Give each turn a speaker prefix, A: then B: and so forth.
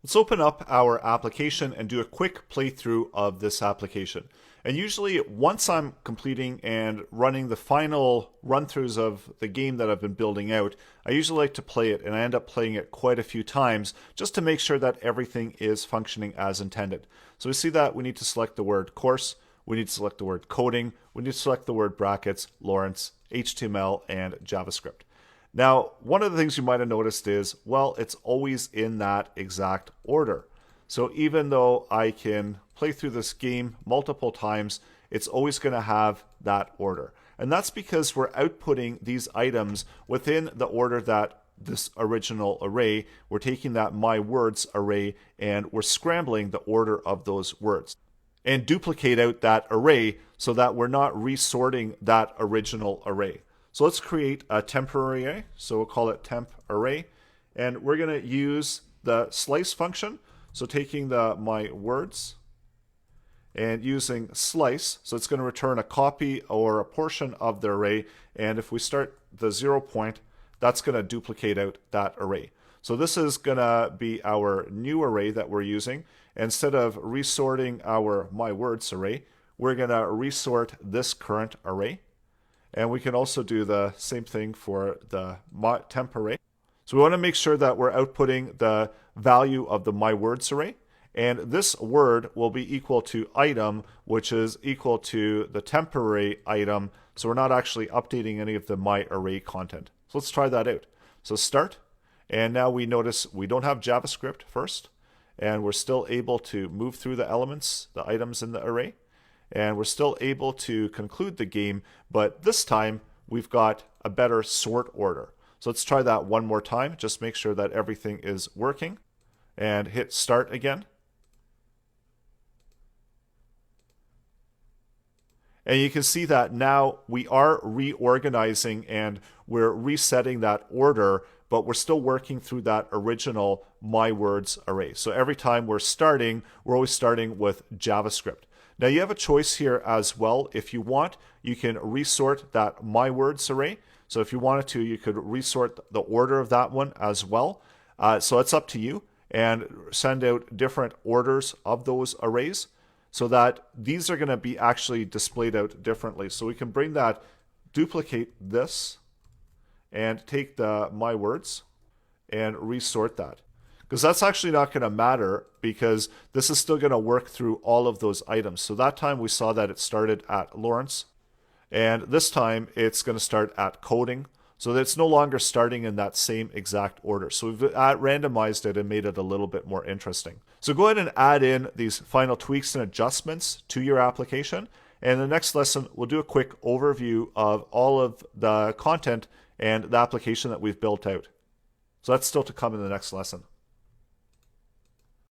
A: Let's open up our application and do a quick playthrough of this application. And usually once I'm completing and running the final run-throughs of the game that I've been building out, I usually like to play it, and I end up playing it quite a few times just to make sure that everything is functioning as intended. So we see that we need to select the word course, we need to select the word coding, we need to select the word brackets, Lawrence, HTML, and JavaScript. Now, one of the things you might have noticed is, well, it's always in that exact order. So even though I can play through this game multiple times, it's always going to have that order. And that's because we're outputting these items within the order that this original array. We're taking that my words array and we're scrambling the order of those words and duplicate out that array so that we're not resorting that original array. So let's create a temporary array. So we'll call it temp array. And we're going to use the slice function. So taking the my words and using slice. So it's going to return a copy or a portion of the array. And if we start the 0 point, that's going to duplicate out that array. So this is going to be our new array that we're using. Instead of resorting our my words array, we're going to resort this current array. And we can also do the same thing for the temp array. So we want to make sure that we're outputting the value of the my words array. And this word will be equal to item, which is equal to the temporary item. So we're not actually updating any of the my array content. So let's try that out. So start. And now we notice we don't have JavaScript first. And we're still able to move through the elements, the items in the array. And we're still able to conclude the game, but this time we've got a better sort order. So let's try that one more time. Just make sure that everything is working and hit start again. And you can see that now we are reorganizing and we're resetting that order, but we're still working through that original my words array. So every time we're starting, we're always starting with JavaScript. Now you have a choice here as well. If you want, you can resort that my words array. So if you wanted to, you could resort the order of that one as well. So it's up to you, and send out different orders of those arrays so that these are going to be actually displayed out differently. So we can bring that, duplicate this, and take the my words and resort that. Because that's actually not going to matter, because this is still going to work through all of those items. So that time we saw that it started at Lawrence, and this time it's going to start at coding. So that it's no longer starting in that same exact order. So we've randomized it and made it a little bit more interesting. So go ahead and add in these final tweaks and adjustments to your application. And in the next lesson, we'll do a quick overview of all of the content and the application that we've built out. So that's still to come in the next lesson.